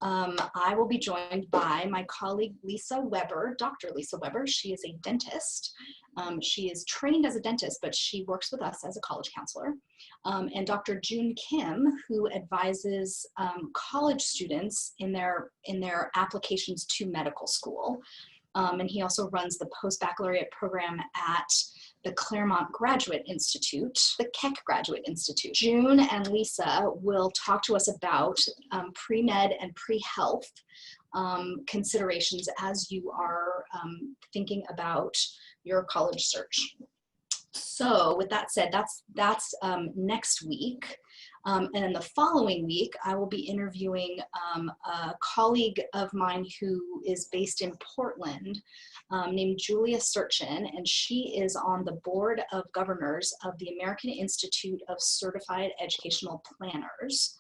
I will be joined by my colleague, Lisa Weber, Dr. Lisa Weber. She is a dentist. She is trained as a dentist, but she works with us as a college counselor. And Dr. June Kim, who advises college students in their applications to medical school. And he also runs the post-baccalaureate program at the Claremont Graduate Institute, the Keck Graduate Institute. June and Lisa will talk to us about pre-med and pre-health considerations as you are thinking about your college search. So with that said, that's next week. And then the following week, I will be interviewing a colleague of mine who is based in Portland named Julia Searchin, and she is on the board of governors of the American Institute of Certified Educational Planners.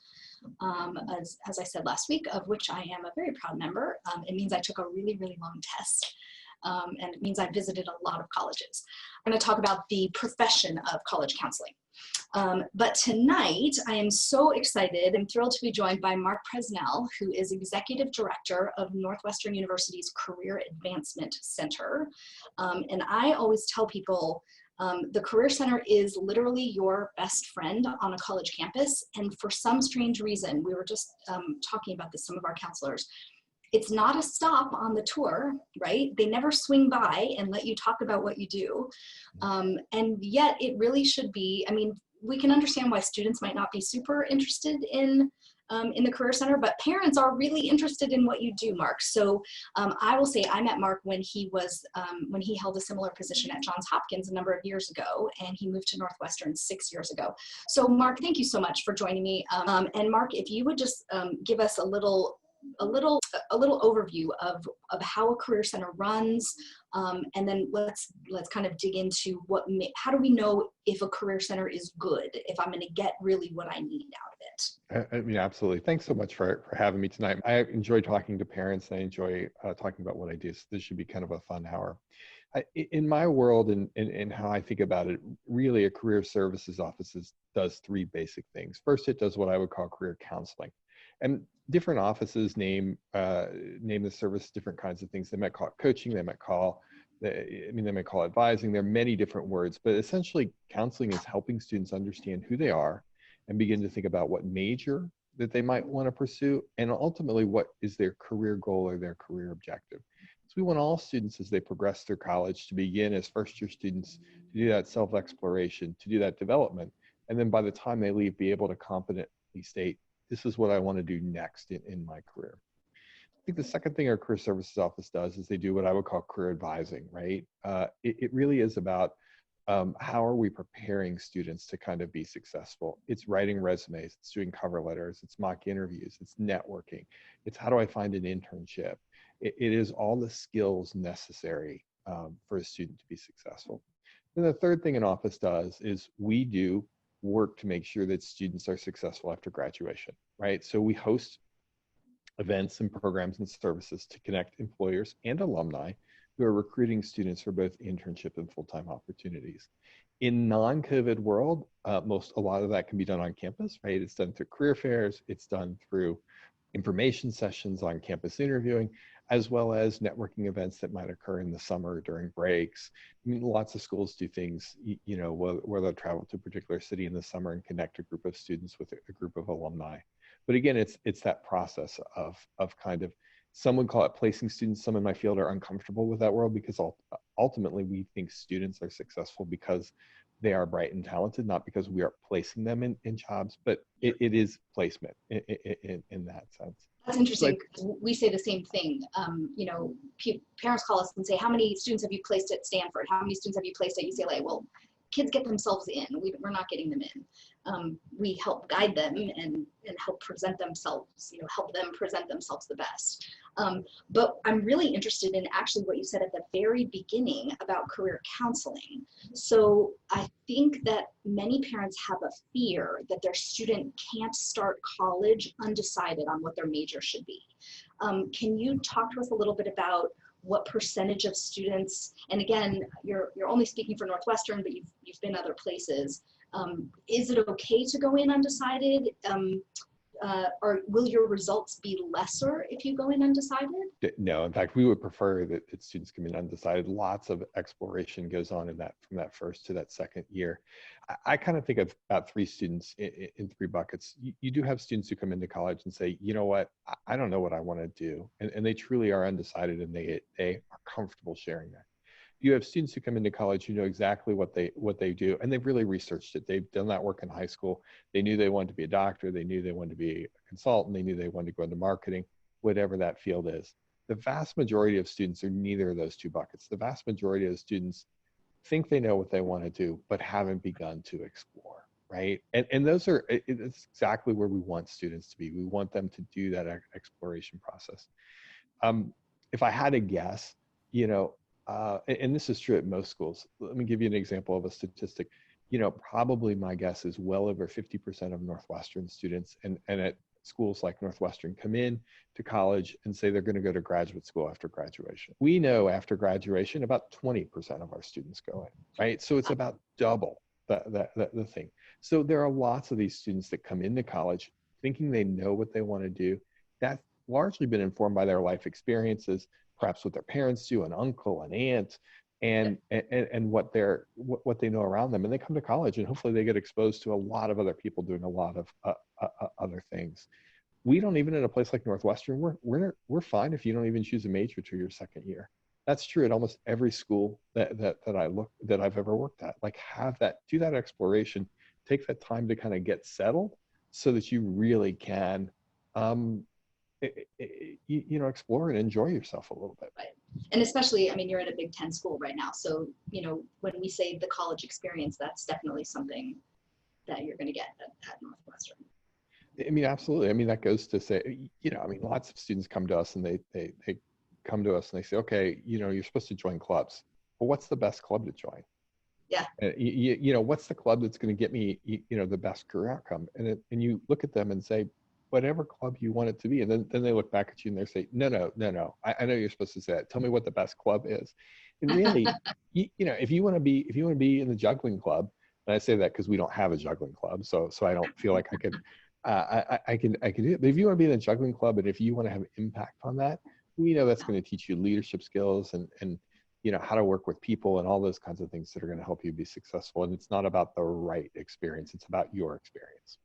As I said last week, of which I am a very proud member. It means I took a really, really long test. And it means I visited a lot of colleges. I'm going to talk about the profession of college counseling. But tonight, I am so excited and thrilled to be joined by Mark Presnell, who is Executive Director of Northwestern University's Career Advancement Center. And I always tell people, the Career Center is literally your best friend on a college campus. And for some strange reason, we were just talking about this, some of our counselors, it's not a stop on the tour, right? They never swing by and let you talk about what you do. And yet it really should be, I mean, we can understand why students might not be super interested in the Career Center, but parents are really interested in what you do, Mark. So I will say I met Mark when he held a similar position at Johns Hopkins a number of years ago, and he moved to Northwestern 6 years ago. So Mark, thank you so much for joining me. And Mark, if you would just give us a little overview of how a Career Center runs, and then let's kind of dig into how do we know if a Career Center is good, if I'm going to get really what I need out of it. I mean, absolutely. Thanks so much for having me tonight. I enjoy talking to parents, and I enjoy talking about what I do. So this should be kind of a fun hour. In my world and how I think about it, really a career services office does three basic things. First, it does what I would call career counseling. And different offices name the service different kinds of things. They might call it coaching, they might call it advising. There are many different words, but essentially counseling is helping students understand who they are and begin to think about what major that they might want to pursue, and ultimately what is their career goal or their career objective. So we want all students as they progress through college to begin as first-year students to do that self-exploration, to do that development, and then by the time they leave, be able to confidently state, this is what I want to do next in my career. I think the second thing our career services office does is they do what I would call career advising, right? It really is about how are we preparing students to kind of be successful. It's writing resumes, it's doing cover letters, it's mock interviews, it's networking, it's how do I find an internship. It is all the skills necessary for a student to be successful. And the third thing an office does is we do work to make sure that students are successful after graduation, right? So we host events and programs and services to connect employers and alumni who are recruiting students for both internship and full-time opportunities. In non-COVID world, a lot of that can be done on campus, right? It's done through career fairs, it's done through information sessions on campus interviewing, as well as networking events that might occur in the summer during breaks. I mean, lots of schools do things, you know, where they'll travel to a particular city in the summer and connect a group of students with a group of alumni. But again, it's that process of kind of, some would call it placing students. Some in my field are uncomfortable with that world because ultimately we think students are successful because they are bright and talented, not because we are placing them in jobs, but it is placement in that sense. That's interesting. We say the same thing. You know, parents call us and say, how many students have you placed at Stanford? How many students have you placed at UCLA? Well, kids get themselves in. We're not getting them in. We help guide them and help present themselves, you know, help them present themselves the best. But I'm really interested in actually what you said at the very beginning about career counseling. So I think that many parents have a fear that their student can't start college undecided on what their major should be. Can you talk to us a little bit about what percentage of students, and again, you're only speaking for Northwestern, but you've been other places. Is it okay to go in undecided? will your results be lesser if you go in undecided? No, in fact, we would prefer that students come in undecided. Lots of exploration goes on in that from that first to that second year. I kind of think of about three students in three buckets. You do have students who come into college and say, you know what, I don't know what I want to do. And they truly are undecided, and they are comfortable sharing that. You have students who come into college who know exactly what they do, and they've really researched it. They've done that work in high school. They knew they wanted to be a doctor. They knew they wanted to be a consultant. They knew they wanted to go into marketing, whatever that field is. The vast majority of students are neither of those two buckets. The vast majority of students think they know what they want to do, but haven't begun to explore, right? And those are, it's exactly where we want students to be. We want them to do that exploration process. If I had to guess, and this is true at most schools. Let me give you an example of a statistic. Probably my guess is well over 50% of Northwestern students and at schools like Northwestern come in to college and say they're going to go to graduate school after graduation. We know after graduation, about 20% of our students go in, right? So it's about double the thing. So there are lots of these students that come into college thinking they know what they want to do. That's largely been informed by their life experiences, perhaps what their parents do, an uncle, an aunt, and what they know around them. And they come to college and hopefully they get exposed to a lot of other people doing a lot of other things. We don't even, in a place like Northwestern, we're fine if you don't even choose a major to your second year. That's true at almost every school that I've ever worked at. Like, do that exploration, take that time to kind of get settled so that you really can explore and enjoy yourself a little bit. Right. And especially, I mean, you're in a Big Ten school right now. So, when we say the college experience, that's definitely something that you're going to get at Northwestern. I mean, absolutely. I mean, that goes to say, lots of students come to us and they come to us and they say, okay, you're supposed to join clubs. Well, what's the best club to join? Yeah. What's the club that's going to get me, the best career outcome? And you look at them and say, whatever club you want it to be. And then they look back at you and they say, no. I know you're supposed to say that. Tell me what the best club is. And really, if you want to be in the juggling club, and I say that because we don't have a juggling club, so I don't feel like I could, I can do it. But if you want to be in the juggling club, and if you want to have impact on that, we know that's going to teach you leadership skills and how to work with people and all those kinds of things that are going to help you be successful. And it's not about the right experience; it's about your experience.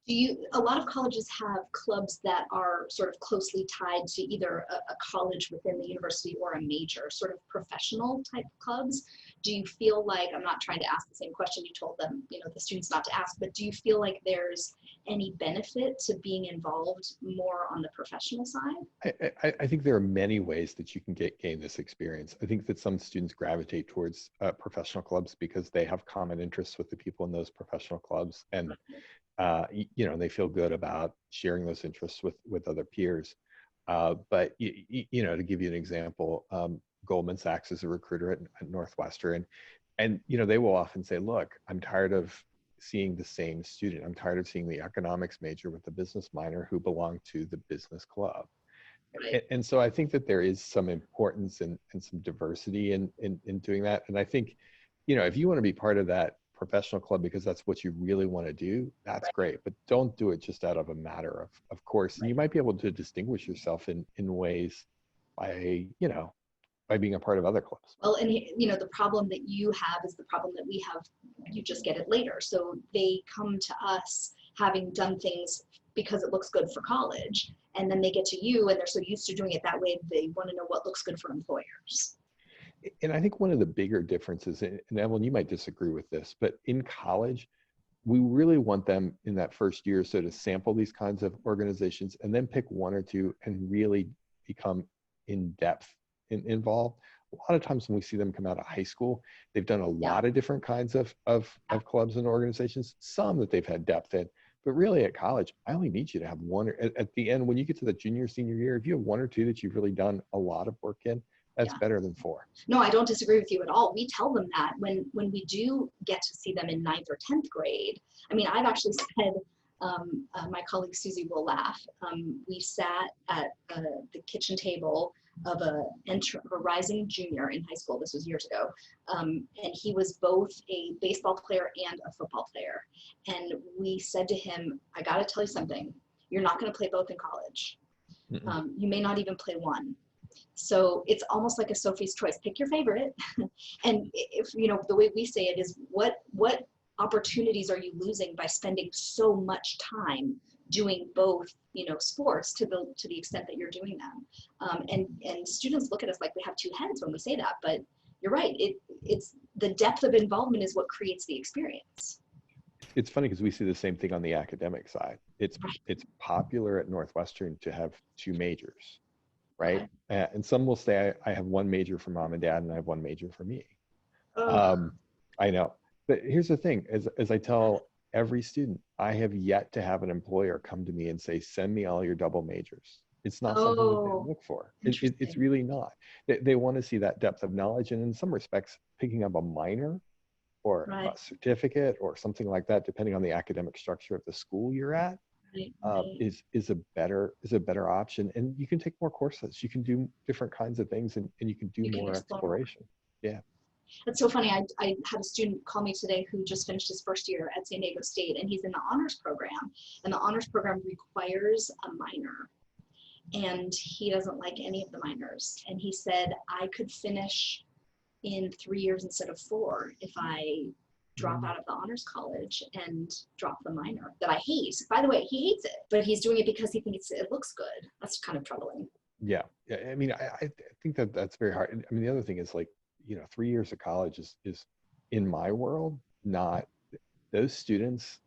A lot of colleges have clubs that are sort of closely tied to either a college within the university or a major, sort of professional type clubs. Do you feel like, I'm not trying to ask the same question you told them, the students not to ask, but do you feel like there's any benefit to being involved more on the professional side? I think there are many ways that you can gain this experience. I think that some students gravitate towards professional clubs because they have common interests with the people in those professional clubs, and they feel good about sharing those interests with other peers. But to give you an example, Goldman Sachs is a recruiter at Northwestern, and they will often say, look, I'm tired of seeing the same student. I'm tired of seeing the economics major with the business minor who belong to the business club. Right. And so I think that there is some importance and some diversity in doing that. And I think, if you want to be part of that professional club because that's what you really want to do, that's great. But don't do it just out of a matter of course. And you might be able to distinguish yourself in ways by being a part of other clubs. Well, and the problem that you have is the problem that we have. You just get it later. So they come to us having done things because it looks good for college, and then they get to you and they're so used to doing it that way, they want to know what looks good for employers. And I think one of the bigger differences, and Evelyn, you might disagree with this, but in college, we really want them in that first year or so to sample these kinds of organizations and then pick one or two and really become in depth involved. A lot of times when we see them come out of high school, they've done a lot of different kinds of clubs and organizations, some that they've had depth in. But really at college, I only need you to have one. At the end, when you get to the junior, senior year, if you have one or two that you've really done a lot of work in, that's better than four. No, I don't disagree with you at all. We tell them that when we do get to see them in 9th or 10th grade. I mean, I've actually said, my colleague Susie will laugh. We sat at the kitchen table of a rising junior in high school. This was years ago. And he was both a baseball player and a football player. And we said to him, I got to tell you something. You're not going to play both in college. Mm-mm. You may not even play one. So it's almost like a Sophie's choice. Pick your favorite. And if, you know, the way we say it is what opportunities are you losing by spending so much time doing both, you know, sports to the extent that you're doing them. And students look at us like we have two heads when we say that, but you're right. It's the depth of involvement is what creates the experience. It's funny because we see the same thing on the academic side. It's popular at Northwestern to have two majors, right? And some will say, I have one major for mom and dad, and I have one major for me. I know. But here's the thing, as I tell every student, I have yet to have an employer come to me and say, send me all your double majors. It's not something that they look for. It's really not. They want to see that depth of knowledge. And in some respects, picking up a minor or a certificate or something like that, depending on the academic structure of the school you're at, is a better option. And you can take more courses. You can do different kinds of things, and you can do more exploration. Yeah. It's so funny. I had a student call me today who just finished his first year at San Diego State, and he's in the honors program. And the honors program requires a minor. And he doesn't like any of the minors. And he said, I could finish in 3 years instead of 4 if I drop out of the honors college and drop the minor that I hate. By the way, he hates it, but he's doing it because he thinks it looks good. That's kind of troubling. Yeah. I mean, I think that's very hard. I mean, the other thing is, like, you know, 3 years of college is in my world, not those students.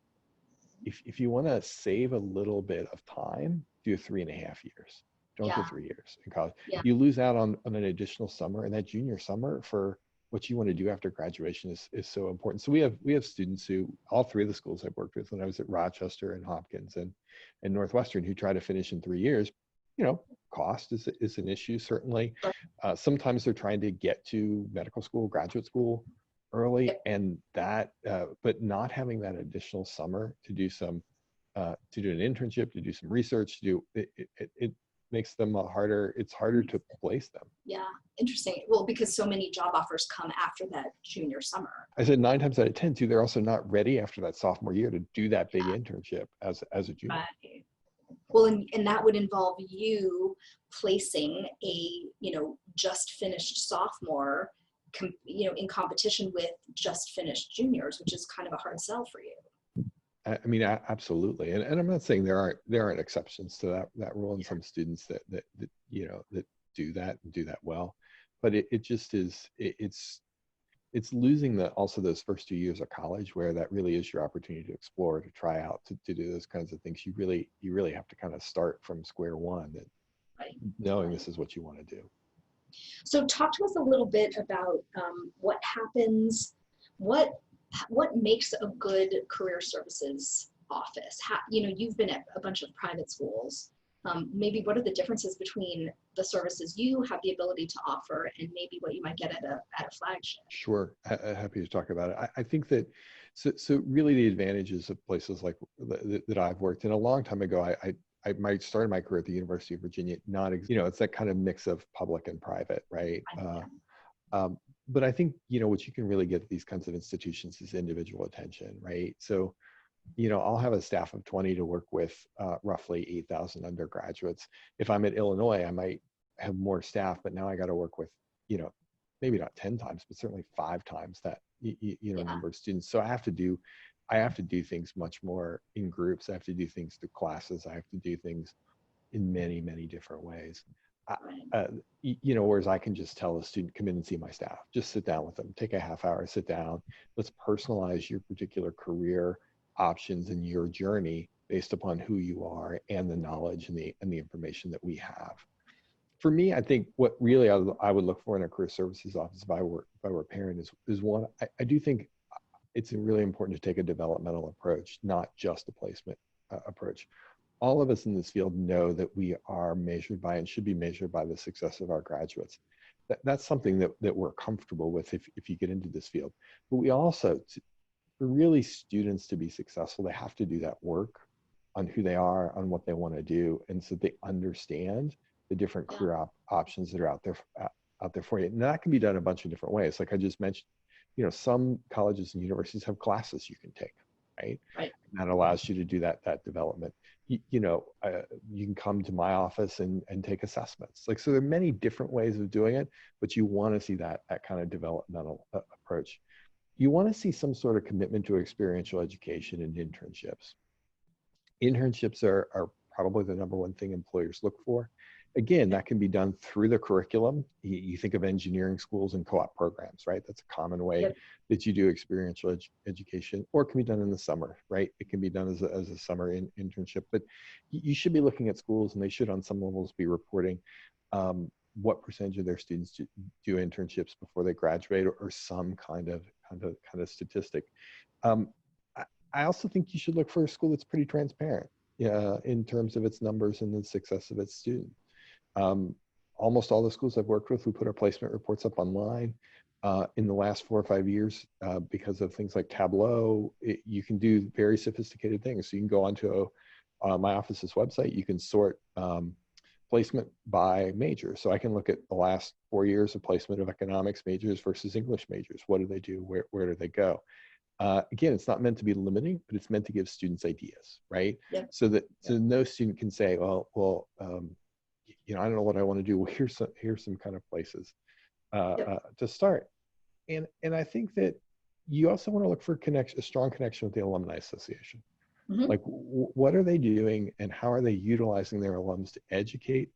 If you want to save a little bit of time, do 3.5 years. Don't do 3 years in college. You lose out on an additional summer, and that junior summer for what you want to do after graduation is so important. So we have students who, all three of the schools I've worked with when I was at Rochester and Hopkins and Northwestern, who try to finish in 3 years. You know, cost is an issue, certainly. Sometimes they're trying to get to medical school, graduate school early, and that, but not having that additional summer to do some, to do an internship, to do some research, to do it makes them harder. It's harder to place them. Yeah, interesting. Well, because so many job offers come after that junior summer. I said 9 times out of 10 too, they're also not ready after that sophomore year to do that big internship as a junior. Right. Well, and that would involve you placing a, you know, just finished sophomore, you know, in competition with just finished juniors, which is kind of a hard sell for you. I mean, absolutely. And I'm not saying there aren't exceptions to that rule, and some students that you know, that do that well, but it just is, it's losing also those first 2 years of college, where that really is your opportunity to explore, to try out, to do those kinds of things. You really have to kind of start from square one, and knowing this is what you want to do. So talk to us a little bit about what happens, what makes a good career services office? How, you know, you've been at a bunch of private schools. Maybe what are the differences between the services you have the ability to offer and maybe what you might get at a flagship? Sure, happy to talk about it. I think that so really the advantages of places like that I've worked in. A long time ago, I started my career at the University of Virginia. You know, it's that kind of mix of public and private, right? But I think, you know, what you can really get at these kinds of institutions is individual attention, right? So, you know, I'll have a staff of 20 to work with roughly 8,000 undergraduates. If I'm at Illinois, I might have more staff, but now I got to work with, you know, maybe not 10 times, but certainly 5 times that, you know, number of students. So I have to do things much more in groups. I have to do things through classes. I have to do things in many, many different ways. You know, whereas I can just tell a student, come in and see my staff, just sit down with them, take a half hour, sit down, let's personalize your particular career options and your journey based upon who you are and the knowledge and the information that we have. For me, I think what really I would look for in a career services office if I were a parent is one, I do think it's really important to take a developmental approach, not just a placement approach. All of us in this field know that we are measured by and should be measured by the success of our graduates. That's something that we're comfortable with if you get into this field. But we also, for really students to be successful, they have to do that work on who they are, on what they want to do, and so they understand the different career options that are out there for you. And that can be done a bunch of different ways. Like I just mentioned, you know, some colleges and universities have classes you can take, right? And that allows you to do that development. You can come to my office and take assessments. Like, so there are many different ways of doing it, but you want to see that kind of developmental approach. You want to see some sort of commitment to experiential education and internships. Internships are probably the number one thing employers look for. Again, that can be done through the curriculum. You think of engineering schools and co-op programs, right? That's a common way Yep. that you do experiential education, or it can be done in the summer, right? It can be done as a summer internship, but you should be looking at schools, and they should on some levels be reporting what percentage of their students do internships before they graduate, or some kind of statistic. I also think you should look for a school that's pretty transparent in terms of its numbers and the success of its students. Almost all the schools I've worked with, we put our placement reports up online. In the last 4 or 5 years, because of things like Tableau, you can do very sophisticated things. So you can go onto my office's website, you can sort placement by major. So I can look at the last 4 years of placement of economics majors versus English majors. What do they do? Where do they go? Again, it's not meant to be limiting, but it's meant to give students ideas, right? Yep. So no student can say, I don't know what I want to do. Well, here's some kind of places to start. And I think that you also want to look for a strong connection with the Alumni Association. Mm-hmm. Like, what are they doing, and how are they utilizing their alums to educate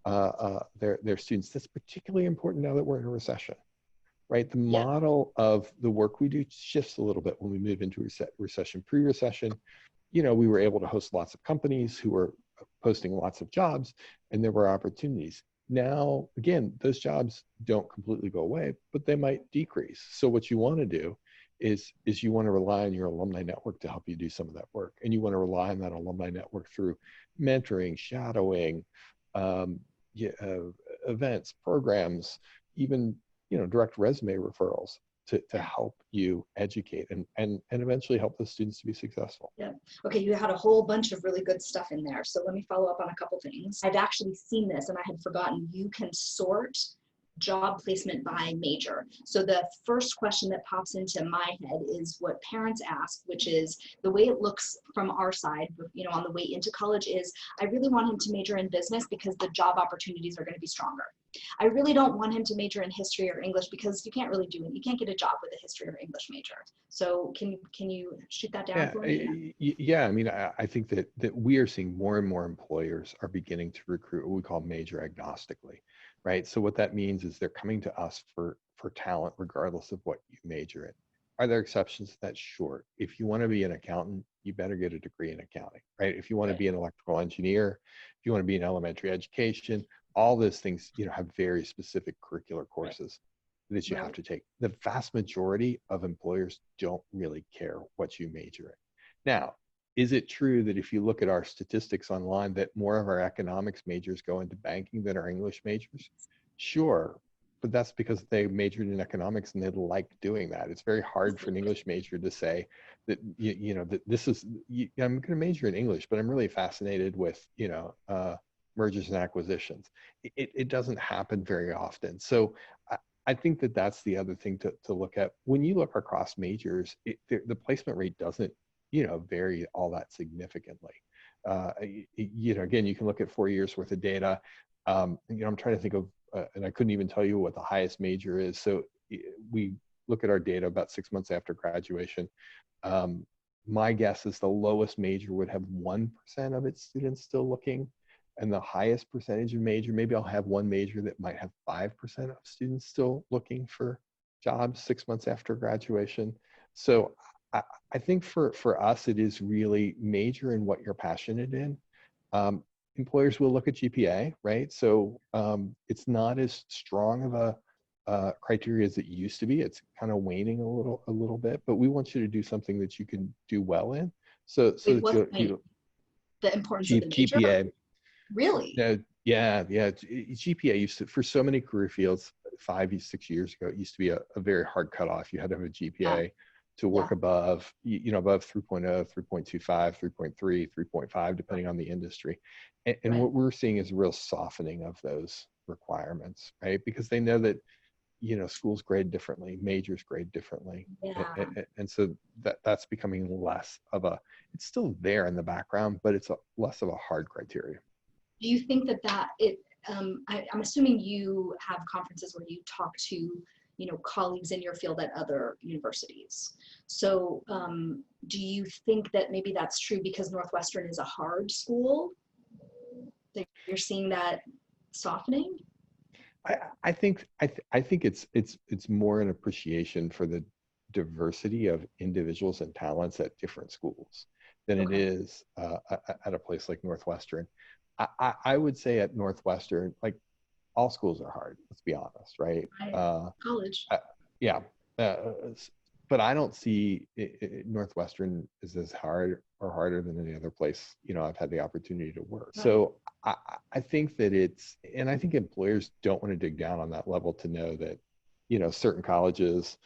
their students? That's particularly important now that we're in a recession. Right, the model of the work we do shifts a little bit when we move into recession. Pre-recession, we were able to host lots of companies who were posting lots of jobs, and there were opportunities. Now, again, those jobs don't completely go away, but they might decrease. So what you want to do is you want to rely on your alumni network to help you do some of that work, and you want to rely on that alumni network through mentoring, shadowing, events, programs, even direct resume referrals to help you educate and eventually help the students to be successful. Yeah. Okay, you had a whole bunch of really good stuff in there. So let me follow up on a couple things. I've actually seen this and I had forgotten. You can sort job placement by major. So the first question that pops into my head is what parents ask, which is the way it looks from our side, on the way into college is, I really want him to major in business because the job opportunities are going to be stronger. I really don't want him to major in history or English because you can't get a job with a history or English major. So can you shoot that down for me? Yeah. I mean, I think that we are seeing more and more employers are beginning to recruit what we call major agnostically, right? So what that means is they're coming to us for talent, regardless of what you major in. Are there exceptions to that? Sure. If you want to be an accountant, you better get a degree in accounting, right? If you want to be an electrical engineer, if you want to be in elementary education, all those things, have very specific curricular courses that you have to take. The vast majority of employers don't really care what you major in. Now, is it true that if you look at our statistics online that more of our economics majors go into banking than our English majors? Sure, but that's because they majored in economics and they like doing that. It's very hard for an English major to say that, that this is, I'm going to major in English, but I'm really fascinated with, mergers and acquisitions. It doesn't happen very often. So I think that that's the other thing to look at. When you look across majors, the placement rate doesn't, vary all that significantly. Again, you can look at 4 years worth of data. I'm trying to think of, and I couldn't even tell you what the highest major is. So we look at our data about 6 months after graduation. My guess is the lowest major would have 1% of its students still looking. And the highest percentage of major, maybe I'll have one major that might have 5% of students still looking for jobs 6 months after graduation. So I think for us, it is really major in what you're passionate in. Employers will look at GPA, right? So it's not as strong of a criteria as it used to be. It's kind of waning a little bit, but we want you to do something that you can do well in. So the importance of the major? GPA. Really? Yeah. GPA used to, for so many career fields, 5, 6 years ago, it used to be a very hard cutoff. You had to have a GPA to work above, above 3.0, 3.25, 3.3, 3.5, depending on the industry. And what we're seeing is a real softening of those requirements, right? Because they know that schools grade differently, majors grade differently. Yeah. And so that's becoming less of it's still there in the background, but it's less of a hard criteria. Do you think I'm assuming you have conferences where you talk to, colleagues in your field at other universities. So do you think that maybe that's true because Northwestern is a hard school, that you're seeing that softening? I think it's more an appreciation for the diversity of individuals and talents at different schools than it is at a place like Northwestern. I would say at Northwestern, like, all schools are hard. Let's be honest, right? College. Yeah, but I don't see Northwestern is as hard or harder than any other place I've had the opportunity to work. Right. So I think that and I think employers don't want to dig down on that level to know that certain colleges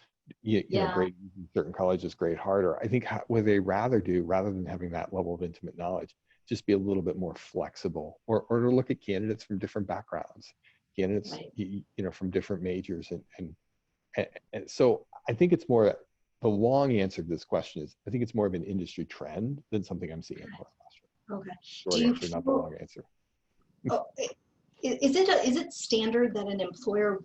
grade easy, certain colleges grade harder. I think what they rather do, rather than having that level of intimate knowledge, just be a little bit more flexible, or to look at candidates from different backgrounds, candidates right. From different majors, and so I think it's more. The long answer to this question is, I think it's more of an industry trend than something I'm seeing in Northwestern. Okay. Short answer, not the long answer. Oh, is it standard that an employer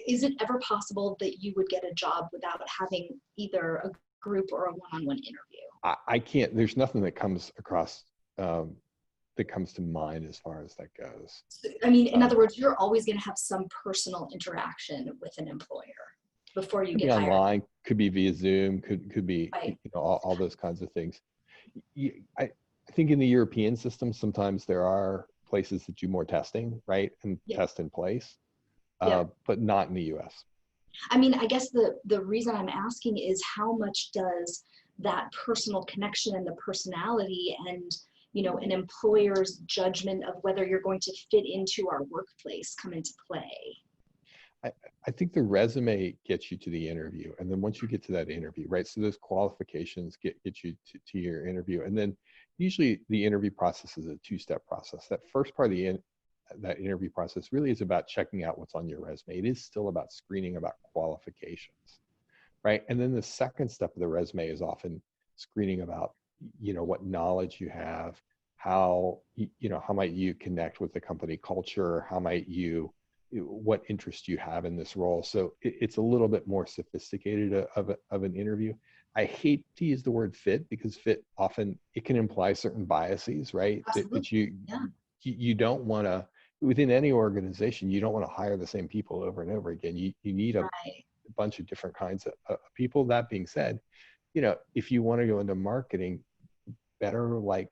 is it ever possible that you would get a job without having either a group or a one-on-one interview? I can't. There's nothing that comes across that comes to mind as far as that goes. I mean, in other words, you're always going to have some personal interaction with an employer before you get hired. Online, could be via Zoom, could be right. all those kinds of things. I think in the European system, sometimes there are places that do more testing, right, and test in place, but not in the U.S. I mean, I guess the reason I'm asking is, how much does that personal connection and the personality and an employer's judgment of whether you're going to fit into our workplace come into play? I think the resume gets you to the interview, and then once you get to that interview, right, so those qualifications get you to your interview, and then usually the interview process is a two-step process. That first part of that interview process really is about checking out what's on your resume. It is still about screening about qualifications, right? And then the second step of the resume is often screening about what knowledge you have, how might you connect with the company culture, what interest you have in this role. So it's a little bit more sophisticated of an interview. I hate to use the word fit, because fit often, it can imply certain biases, right? That you don't want to, within any organization, you don't want to hire the same people over and over again. You need a bunch of different kinds of people. That being said, if you want to go into marketing, better like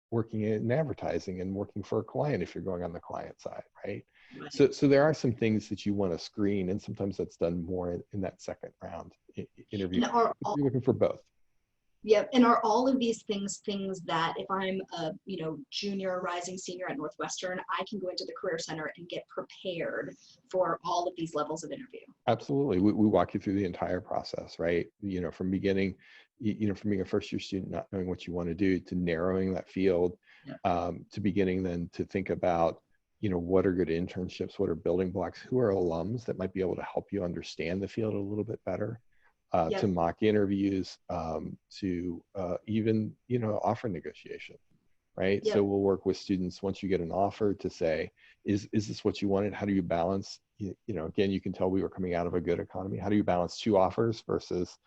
working in advertising and working for a client if you're going on the client side, right? So there are some things that you want to screen, and sometimes that's done more in that second round interview. You're looking for both. Yep. And are all of these things that if I'm a junior rising senior at Northwestern, I can go into the Career Center and get prepared for all of these levels of interview? Absolutely. We walk you through the entire process, right? From beginning, from being a first year student, not knowing what you want to do, to narrowing that field, to beginning then to think about what are good internships, what are building blocks, who are alums that might be able to help you understand the field a little bit better, to mock interviews, to even, offer negotiation, right? So we'll work with students once you get an offer to say, is this what you wanted? How do you balance, again, you can tell we were coming out of a good economy. How do you balance two offers versus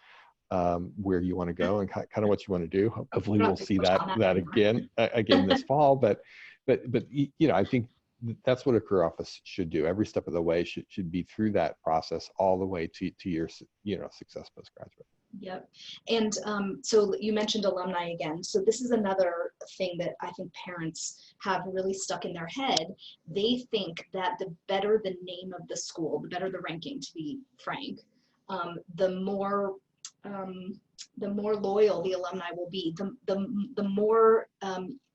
where you want to go and kind of what you want to do? Hopefully we'll see that again this fall, but I think that's what a career office should do. Every step of the way should be through that process all the way to your success postgraduate. Yep. And so you mentioned alumni again. So this is another thing that I think parents have really stuck in their head. They think that the better the name of the school, the better the ranking, to be frank, the more loyal the alumni will be, the more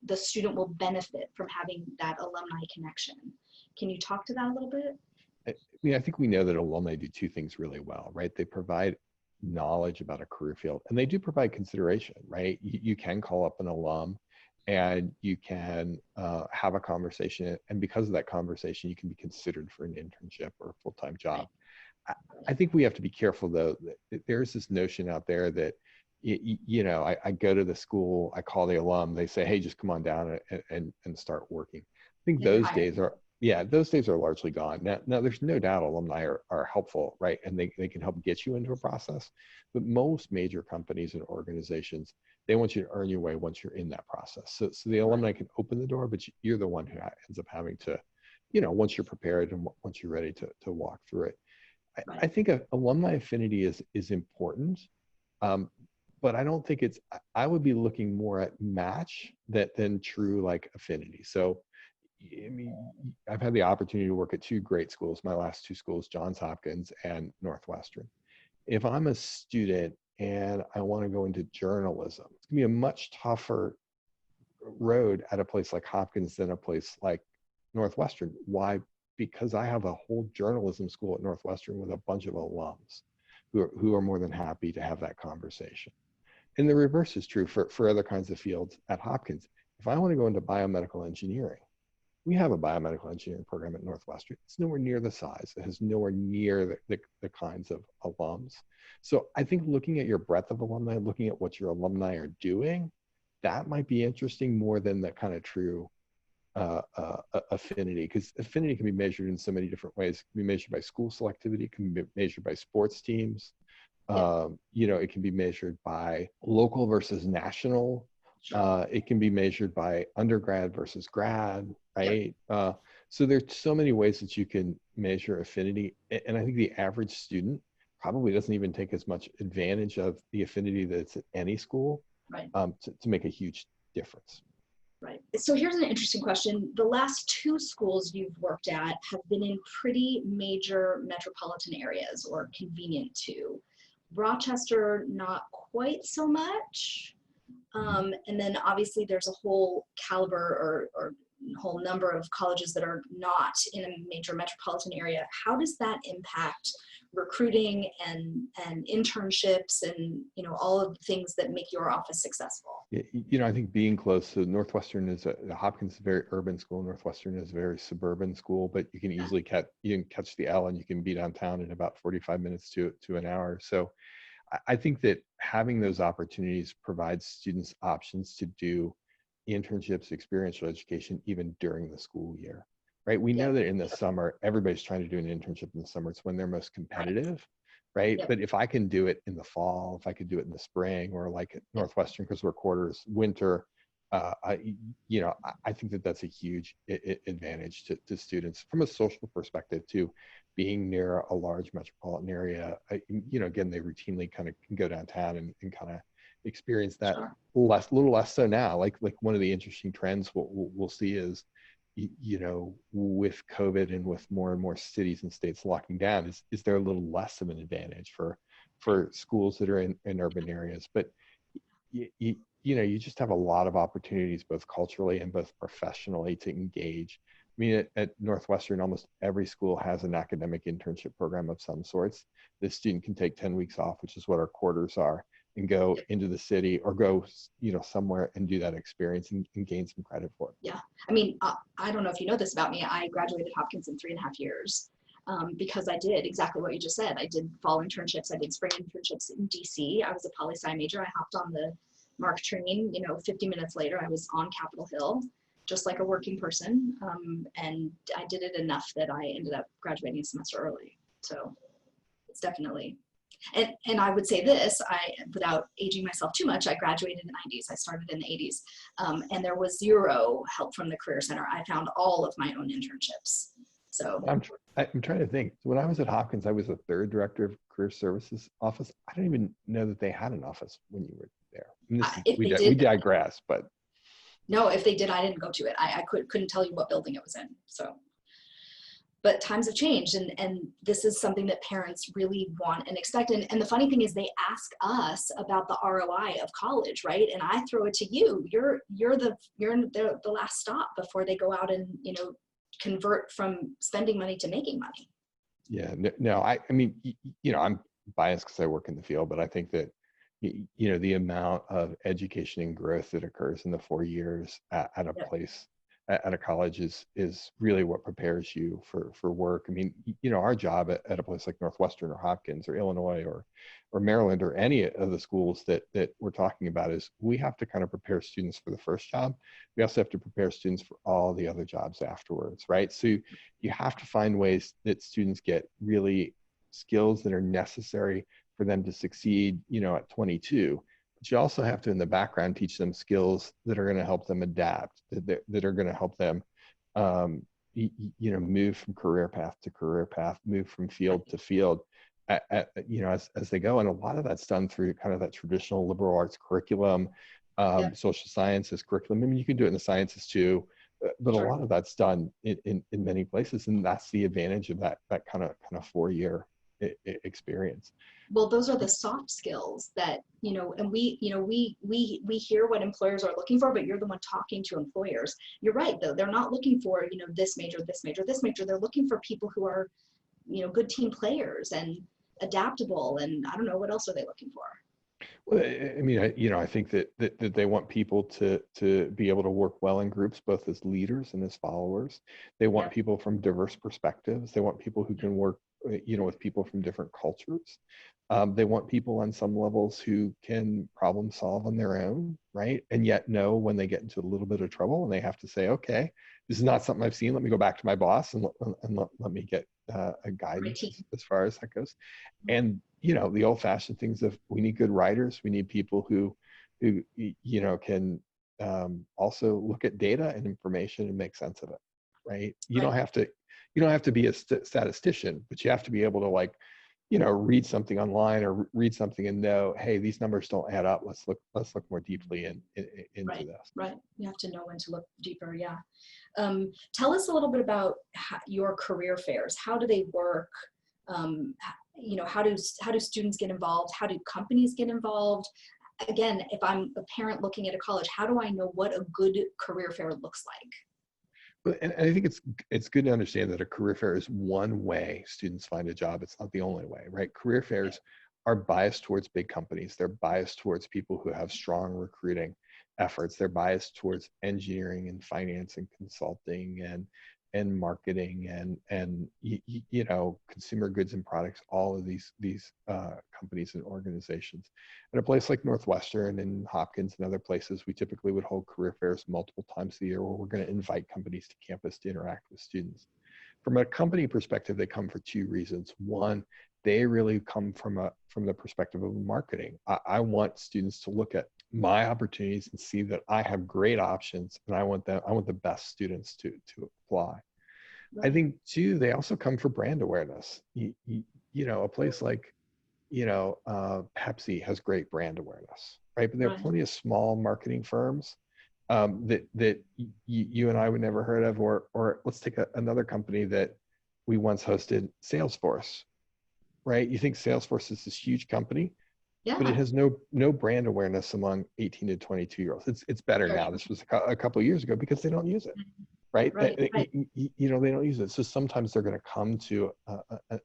the student will benefit from having that alumni connection. Can you talk to that a little bit? I think we know that alumni do two things really well, right? They provide knowledge about a career field, and they do provide consideration, right? You can call up an alum and you can have a conversation, and because of that conversation, you can be considered for an internship or a full-time job. I think we have to be careful, though. That there's this notion out there that, I go to the school, I call the alum, they say, hey, just come on down and start working. I think those days are, those days are largely gone. Now there's no doubt alumni are helpful, right? And they can help get you into a process. But most major companies and organizations, they want you to earn your way once you're in that process. So the alumni can open the door, but you're the one who ends up having to, once you're prepared and once you're ready to walk through it. I think alumni affinity is important, but I don't think I would be looking more at match than true like affinity. So, I mean, I've had the opportunity to work at two great schools, my last two schools, Johns Hopkins and Northwestern. If I'm a student and I want to go into journalism, it's gonna be a much tougher road at a place like Hopkins than a place like Northwestern. Why? Because I have a whole journalism school at Northwestern with a bunch of alums who are more than happy to have that conversation. And the reverse is true for other kinds of fields at Hopkins. If I want to go into biomedical engineering, we have a biomedical engineering program at Northwestern. It's nowhere near the size. It has nowhere near the kinds of alums. So I think looking at your breadth of alumni, looking at what your alumni are doing, that might be interesting more than the kind of true affinity, because affinity can be measured in so many different ways. It can be measured by school selectivity, it can be measured by sports teams. It can be measured by local versus national. It can be measured by undergrad versus grad, right? So there's so many ways that you can measure affinity. And I think the average student probably doesn't even take as much advantage of the affinity that's at any school, to make a huge difference. Right. So here's an interesting question. The last two schools you've worked at have been in pretty major metropolitan areas or convenient to. Rochester, not quite so much. And then obviously there's a whole caliber or whole number of colleges that are not in a major metropolitan area. How does that impact recruiting and internships and all of the things that make your office successful? I think being close to Northwestern Hopkins is a very urban school. Northwestern is a very suburban school, but you can easily catch the L and you can be downtown in about 45 minutes to an hour. So I think that having those opportunities provides students options to do internships, experiential education, even during the school year, right? We know that in the summer, everybody's trying to do an internship in the summer. It's when they're most competitive, right? But if I can do it in the fall, if I could do it in the spring, or like at Northwestern, because we're quarters winter, I think that that's a huge advantage to students from a social perspective too. Being near a large metropolitan area, again, they routinely kind of can go downtown and kind of experience that. Little less so now. Like one of the interesting trends we'll see is, with COVID and with more and more cities and states locking down, is there a little less of an advantage for schools that are in urban areas? But you just have a lot of opportunities, both culturally and both professionally, to engage. I mean, at Northwestern, almost every school has an academic internship program of some sorts. The student can take 10 weeks off, which is what our quarters are, and go into the city or go, somewhere and do that experience and gain some credit for it. Yeah. I mean, I don't know if you know this about me. I graduated Hopkins in 3.5 years because I did exactly what you just said. I did fall internships. I did spring internships in DC. I was a poli-sci major. I hopped on the Mark train, 50 minutes later, I was on Capitol Hill, just like a working person. And I did it enough that I ended up graduating a semester early. So it's definitely, and I would say this, without aging myself too much, I graduated in the 90s. I started in the 80s. And there was zero help from the Career Center. I found all of my own internships. So I'm trying to think. When I was at Hopkins, I was the third director of career services office. I don't even know that they had an office when you were there. We digress, but no, if they did, I didn't go to it. I couldn't tell you what building it was in. So, but times have changed, and this is something that parents really want and expect. And the funny thing is, they ask us about the ROI of college, right? And I throw it to you. You're the last stop before they go out and convert from spending money to making money. Yeah, no, I mean, I'm biased because I work in the field, but I think that, the amount of education and growth that occurs in the 4 years at a place, at a college is really what prepares you for work. I mean, our job at a place like Northwestern or Hopkins or Illinois or Maryland or any of the schools that we're talking about is we have to kind of prepare students for the first job. We also have to prepare students for all the other jobs afterwards, right? So you have to find ways that students get really skills that are necessary for them to succeed, at 22. But you also have to, in the background, teach them skills that are going to help them adapt, that are going to help them, move from career path to career path, move from field to field, as they go. And a lot of that's done through kind of that traditional liberal arts curriculum, social sciences curriculum. I mean, you can do it in the sciences too, but Sure. a lot of that's done in many places, and that's the advantage of that kind of 4-year experience. Well, those are the soft skills that, and we hear what employers are looking for, but you're the one talking to employers. You're right, though. They're not looking for, this major, this major, this major. They're looking for people who are, good team players and adaptable. And I don't know, what else are they looking for? Well, I mean, I think that they want people to be able to work well in groups, both as leaders and as followers. They want people from diverse perspectives. They want people who can work, with people from different cultures. They want people on some levels who can problem solve on their own, right? And yet know when they get into a little bit of trouble and they have to say, okay, this is not something I've seen. Let me go back to my boss and let me get a guidance as far as that goes. And, the old fashioned things of we need good writers. We need people who can also look at data and information and make sense of it, right? You don't have to be a statistician, but you have to be able to read something online or read something and know, hey, these numbers don't add up. Let's look more deeply into this. Right. You have to know when to look deeper. Yeah. Tell us a little bit about your career fairs. How do they work? How do students get involved? How do companies get involved? Again, if I'm a parent looking at a college, how do I know what a good career fair looks like? And I think it's good to understand that a career fair is one way students find a job. It's not the only way, right? Career fairs are biased towards big companies. They're biased towards people who have strong recruiting efforts. They're biased towards engineering and finance and consulting and marketing and consumer goods and products. All of these companies and organizations. At a place like Northwestern and Hopkins and other places, we typically would hold career fairs multiple times a year where we're going to invite companies to campus to interact with students. From a company perspective, they come for two reasons. One, they really come from the perspective of marketing. I want students to look at my opportunities and see that I have great options, and I want the best students to apply. Right. I think too, they also come for brand awareness. A place like Pepsi has great brand awareness, right? But there are plenty of small marketing firms that you and I would never heard of, or let's take another company that we once hosted, Salesforce, right? You think Salesforce is this huge company, but it has no brand awareness among 18 to 22-year-olds. It's better now. This was a couple of years ago because they don't use it, right? They don't use it. So sometimes they're going to come to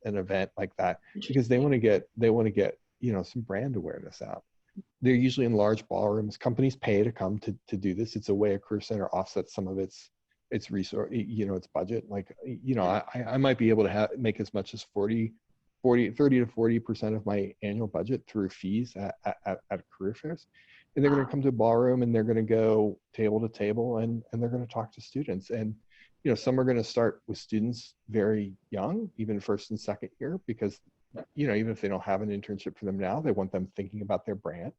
an event like that because they want to get some brand awareness out. They're usually in large ballrooms. Companies pay to come to do this. It's a way a career center offsets some of its resource, its budget. I might be able to make as much as 30 to 40% of my annual budget through fees at career fairs. And they're going to come to a ballroom and they're going to go table to table and they're going to talk to students. And, some are going to start with students very young, even first and second year, because, even if they don't have an internship for them now, they want them thinking about their brand.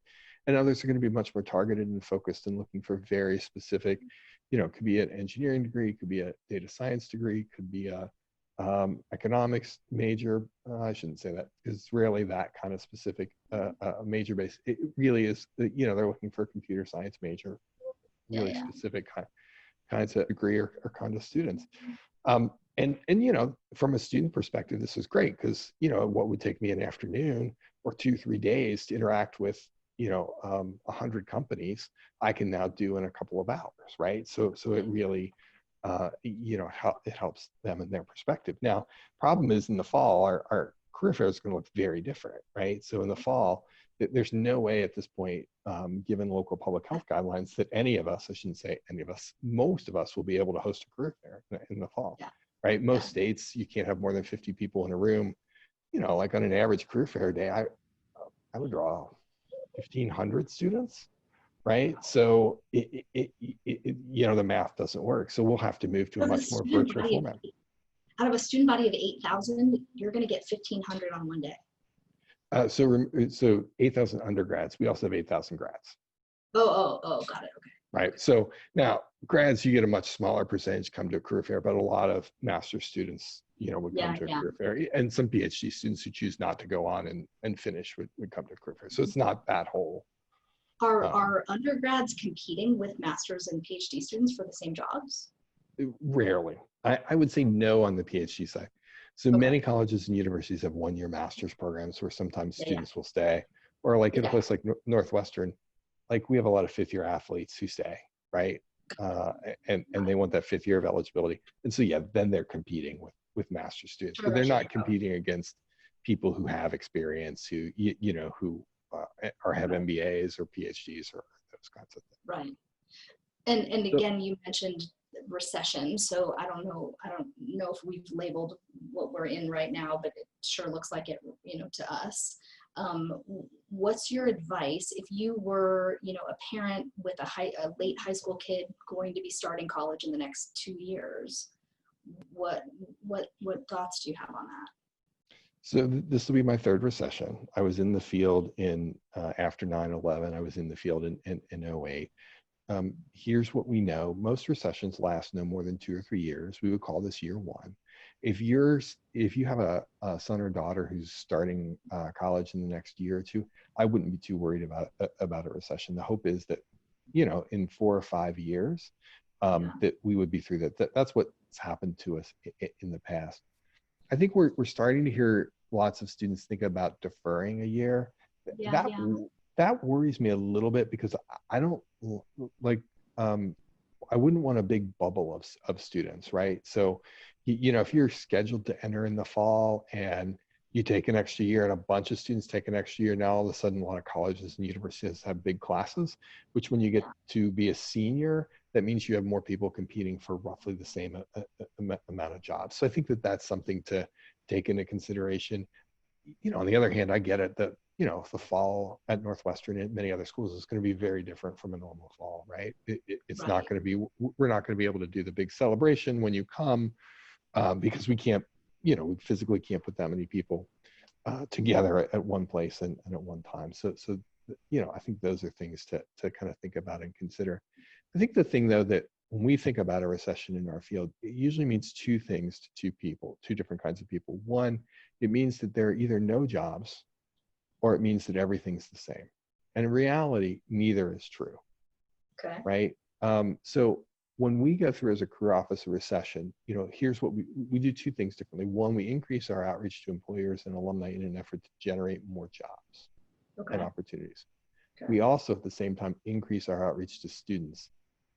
And others are going to be much more targeted and focused and looking for very specific, could be an engineering degree, could be a data science degree, could be a economics major. I shouldn't say that because it's rarely that kind of specific major base. It really is, they're looking for a computer science major, really specific kinds of degree or kind of students. And from a student perspective, this is great because, what would take me an afternoon or 2-3 days to interact with, 100 companies, I can now do in a couple of hours, right? So it really, it helps them in their perspective. Now, problem is in the fall, our career fair is going to look very different, right? So in the fall, there's no way at this point, given local public health guidelines, that any of us, I shouldn't say any of us, most of us will be able to host a career fair in the fall, Yeah. right? Most states, you can't have more than 50 people in a room. Like on an average career fair day, I would draw 1,500 students, right? So the math doesn't work. So we'll have to move to a much more virtual format. Out of a student body of 8,000, you're going to get 1,500 on one day. So 8,000 undergrads. We also have 8,000 grads. Oh, got it. Okay. Right. So now grads, you get a much smaller percentage come to a career fair, but a lot of master's students, would come to a career fair, and some PhD students who choose not to go on and finish would come to a career fair. So it's not that whole. Are undergrads competing with master's and PhD students for the same jobs? Rarely. I would say no on the PhD side. So many colleges and universities have one-year master's programs where sometimes students will stay, or like in a place like Northwestern, like we have a lot of fifth-year athletes who stay, right? And they want that fifth year of eligibility. And so, then they're competing with master's students, but they're not competing against people who have experience, who have MBAs or PhDs or those kinds of things. Right. And again, you mentioned recession. So I don't know if we've labeled what we're in right now, but it sure looks like it, to us. What's your advice if you were, a parent with a late high school kid going to be starting college in the next 2 years? What thoughts do you have on that? So this will be my third recession. I was in the field after 9/11. I was in the field in 2008. Here's what we know. Most recessions last no more than 2 or 3 years. We would call this year one. If you have a son or daughter who's starting college in the next year or two, I wouldn't be too worried about a recession. The hope is that, in 4 or 5 years, that we would be through that. That's what's happened to us in the past. I think we're starting to hear lots of students think about deferring a year. That worries me a little bit because I don't like, I wouldn't want a big bubble of students, right? So, if you're scheduled to enter in the fall and you take an extra year and a bunch of students take an extra year, now all of a sudden a lot of colleges and universities have big classes, which when you get to be a senior, that means you have more people competing for roughly the same amount of jobs. So I think that's something to take into consideration. On the other hand, I get it that, the fall at Northwestern and many other schools is going to be very different from a normal fall, right? It's not going to be, we're not going to be able to do the big celebration when you come because we can't, we physically can't put that many people together at one place and at one time. So, I think those are things to kind of think about and consider. I think the thing though, that when we think about a recession in our field, it usually means two things to two people, two different kinds of people. One, it means that there are either no jobs or it means that everything's the same. And in reality, neither is true. Okay. Right? So when we go through as a career office a recession, here's what we do two things differently. One, we increase our outreach to employers and alumni in an effort to generate more jobs and opportunities. Okay. We also at the same time increase our outreach to students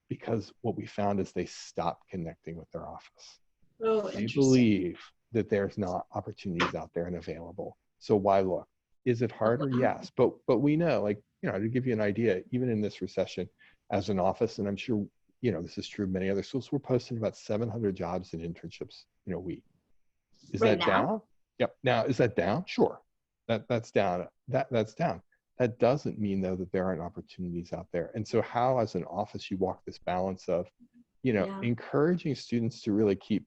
because what we found is they stop connecting with their office. Oh, they believe that there's not opportunities out there and available. So why look? Is it harder? Yes. But we know, to give you an idea, even in this recession as an office, and I'm sure, this is true of many other schools, we're posting about 700 jobs and internships in a week. Is that down? Yep. Now, is that down? Sure. That's down. That's down. That doesn't mean though that there aren't opportunities out there. And so how as an office you walk this balance of, encouraging students to really keep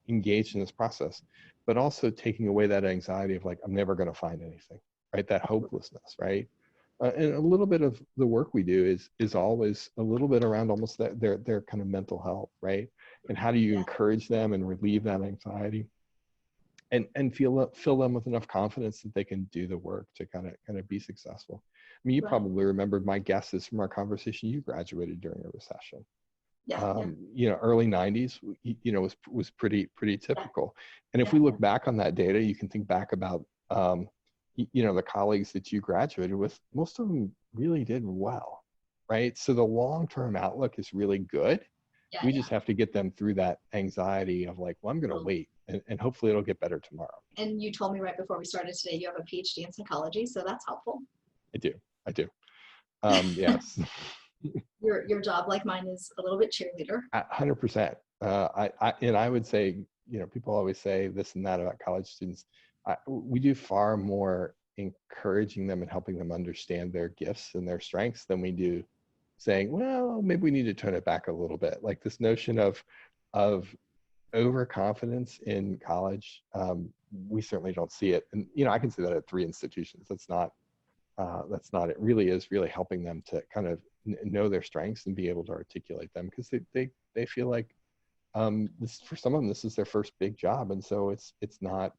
engaged in this process, but also taking away that anxiety of I'm never going to find anything, right? That hopelessness, right? And a little bit of the work we do is always a little bit around almost their kind of mental health, right? And how do you encourage them and relieve that anxiety and fill them with enough confidence that they can do the work to kind of be successful. I mean, you probably remembered my guesses from our conversation. You graduated during a recession. Early 90s, was pretty typical. And if we look back on that data, you can think back about, the colleagues that you graduated with, most of them really did well, right? So the long-term outlook is really good. We just have to get them through that anxiety of I'm going to wait and hopefully it'll get better tomorrow. And you told me right before we started today, you have a PhD in psychology, so that's helpful. I do. I do. Yes. Your job, like mine, is a little bit cheerleader. 100%. I would say, people always say this and that about college students. We do far more encouraging them and helping them understand their gifts and their strengths than we do saying, well, maybe we need to turn it back a little bit. Like this notion of overconfidence in college, we certainly don't see it. And I can say that at 3 institutions. That's not. It really is really helping them to kind of know their strengths and be able to articulate them, because they feel like this, for some of them, this is their first big job, and so it's not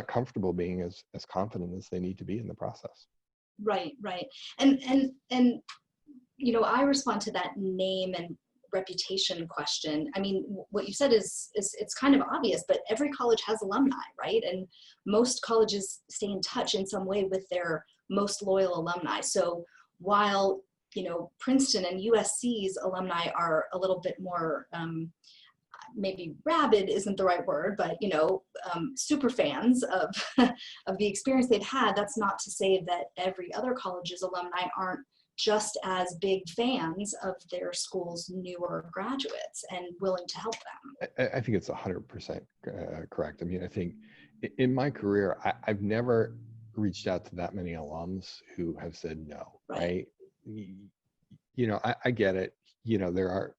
comfortable being as confident as they need to be in the process. Right. And I respond to that name and reputation question. I mean, what you said is it's kind of obvious, but every college has alumni, right? And most colleges stay in touch in some way with their most loyal alumni. So while Princeton and USC's alumni are a little bit more maybe rabid isn't the right word, but super fans of of the experience they've had, that's not to say that every other college's alumni aren't just as big fans of their school's newer graduates and willing to help them. I think it's 100% correct. I mean, I think in my career, I've never reached out to that many alums who have said no, right? I get it. There are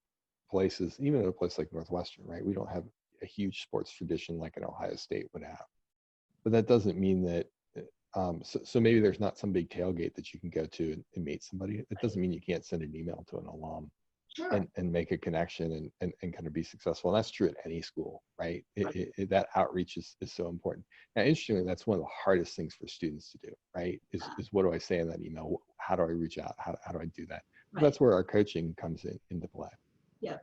places, even at a place like Northwestern, right? We don't have a huge sports tradition like an Ohio State would have. But that doesn't mean that so maybe there's not some big tailgate that you can go to and meet somebody. It doesn't mean you can't send an email to an alum. Sure. and make a connection and kind of be successful. And that's true at any school, right? That outreach is so important. Now, interestingly, that's one of the hardest things for students to do, right? Is what do I say in that email? How do I reach out? How do I do that? Right. That's where our coaching comes into play. Yeah.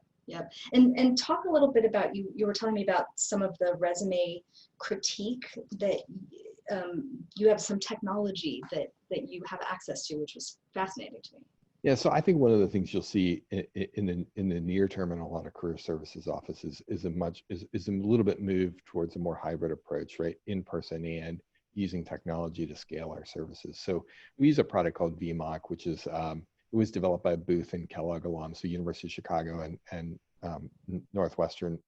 And talk a little bit about, you were telling me about some of the resume critique that you have some technology that you have access to, which was fascinating to me. Yeah, so I think one of the things you'll see in the near term in a lot of career services offices is a little bit move towards a more hybrid approach, right? In person and using technology to scale our services. So we use a product called VMOC, which is it was developed by Booth and Kellogg alum, so University of Chicago and Northwestern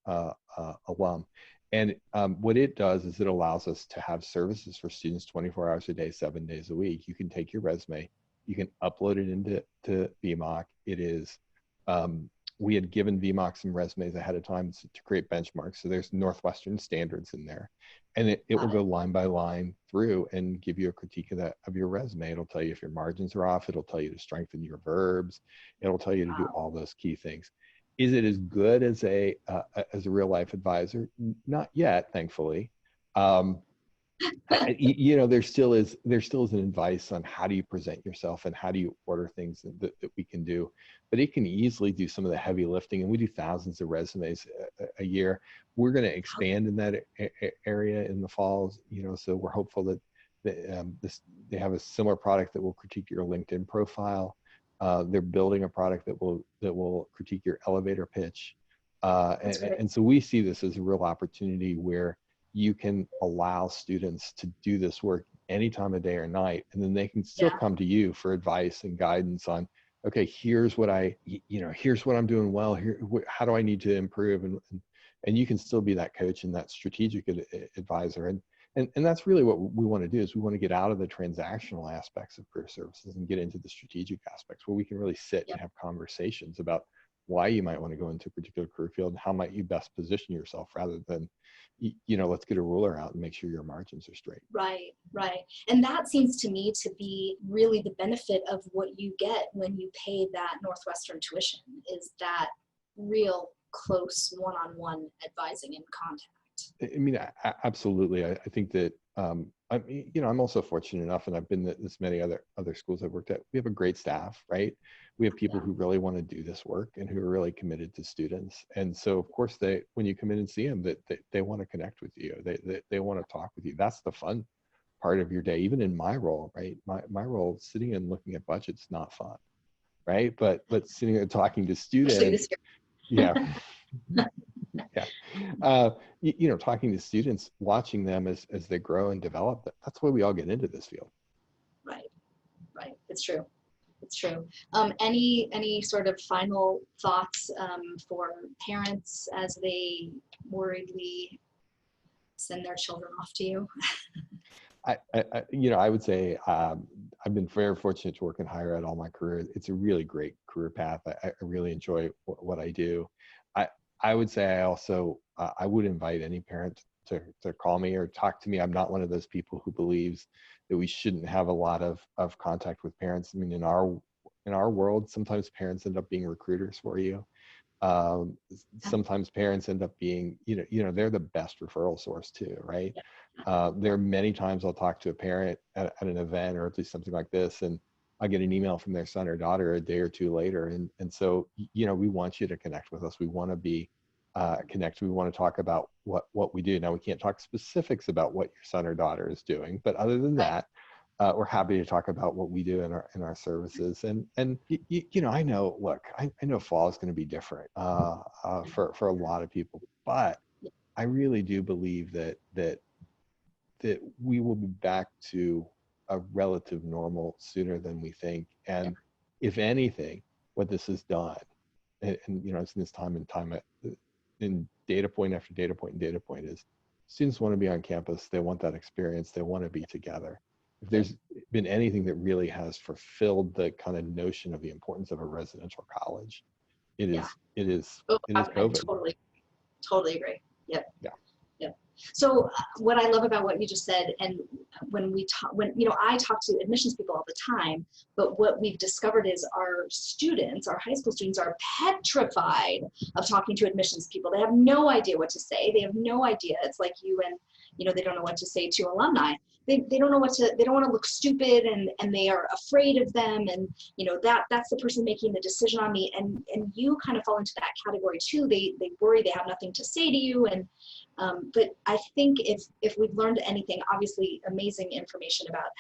alum. And what it does is it allows us to have services for students 24 hours a day, 7 days a week. You can take your resume, you can upload it into VMOC. It is, we had given VMOC some resumes ahead of time to create benchmarks. So there's Northwestern standards in there. And it will go line by line through and give you a critique of your resume. It'll tell you if your margins are off. It'll tell you to strengthen your verbs. It'll tell you to do all those key things. Is it as good as a real life advisor? Not yet, thankfully. There still is an advice on how do you present yourself and how do you order things that we can do, but it can easily do some of the heavy lifting, and we do thousands of resumes a year. We're going to expand in that area in the fall, so we're hopeful that they have a similar product that will critique your LinkedIn profile. They're building a product that will critique your elevator pitch, and so we see this as a real opportunity where you can allow students to do this work any time of day or night, and then they can still come to you for advice and guidance on, okay, here's what I'm doing well, here, how do I need to improve, and you can still be that coach and that strategic advisor, and that's really what we want to do, is we want to get out of the transactional aspects of career services and get into the strategic aspects where we can really sit and have conversations about why you might want to go into a particular career field and how might you best position yourself, rather than let's get a ruler out and make sure your margins are straight. Right. And that seems to me to be really the benefit of what you get when you pay that Northwestern tuition, is that real close one-on-one advising and contact. I mean, absolutely. I think that, I'm also fortunate enough, and I've been at this many other schools I've worked at. We have a great staff, right? We have people who really want to do this work and who are really committed to students. And so, of course, when you come in and see them, they want to connect with you. They want to talk with you. That's the fun part of your day. Even in my role, right? My role, sitting and looking at budgets, not fun, right? But sitting and talking to students, talking to students, watching them as they grow and develop. That's why we all get into this field. It's true. It's true. Any sort of final thoughts for parents as they worriedly send their children off to you? I would say I've been very fortunate to work in higher ed all my career. It's a really great career path. I really enjoy what I do. I would say I also I would invite any parent to call me or talk to me. I'm not one of those people who believes that we shouldn't have a lot of contact with parents. I mean, in our world, sometimes parents end up being recruiters for you. Sometimes parents end up being, they're the best referral source too, right? There are many times I'll talk to a parent at an event or at least something like this, and I get an email from their son or daughter a day or two later. And so, we want you to connect with us. We want to be connected. We want to talk about what we do. Now, we can't talk specifics about what your son or daughter is doing, but other than that, we're happy to talk about what we do in our services. And I know, look, I know fall is going to be different for a lot of people, but I really do believe that we will be back to a relative normal sooner than we think. And if anything, what this has done, and it's in this time and time in data point after data point and data point, is students want to be on campus. They want that experience. They want to be together. If there's been anything that really has fulfilled the kind of notion of the importance of a residential college, it is COVID. Totally agree. Yep. Yeah. Yep. So what I love about what you just said, and when I talk to admissions people all the time, but what we've discovered is our high school students are petrified of talking to admissions people. They have no idea what to say. They have no idea. It's like you and, they don't know what to say to alumni. They don't know they don't want to look stupid, and they are afraid of them. And, that's the person making the decision on me. And you kind of fall into that category too. They worry they have nothing to say to you. And, but I think if we've learned anything, obviously amazing information about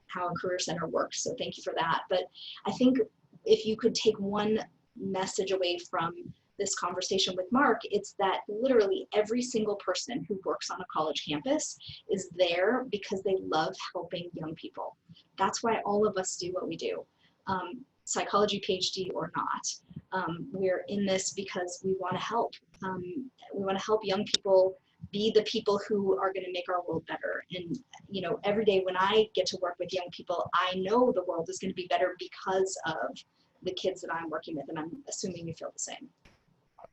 how a career center works. So thank you for that. But I think if you could take one message away from this conversation with Mark, it's that literally every single person who works on a college campus is there because they love helping young people. That's why all of us do what we do, psychology PhD or not. We're in this because we want to help. We want to help young people be the people who are going to make our world better. And, every day when I get to work with young people, I know the world is going to be better because of the kids that I'm working with. And I'm assuming you feel the same.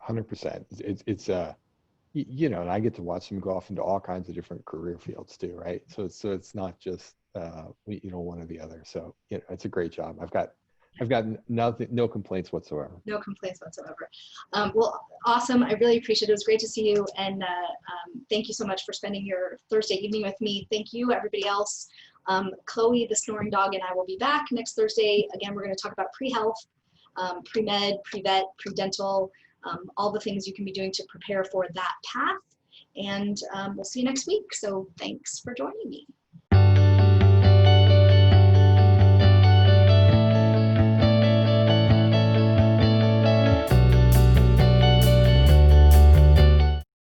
100%. It's and I get to watch them go off into all kinds of different career fields too, right? So it's not just one or the other. So it's a great job. I've got no complaints whatsoever. No complaints whatsoever. Well, awesome. I really appreciate it. It was great to see you. And thank you so much for spending your Thursday evening with me. Thank you, everybody else. Chloe, the snoring dog, and I will be back next Thursday. Again, we're going to talk about pre-health, pre-med, pre-vet, pre-dental, all the things you can be doing to prepare for that path. And we'll see you next week. So thanks for joining me.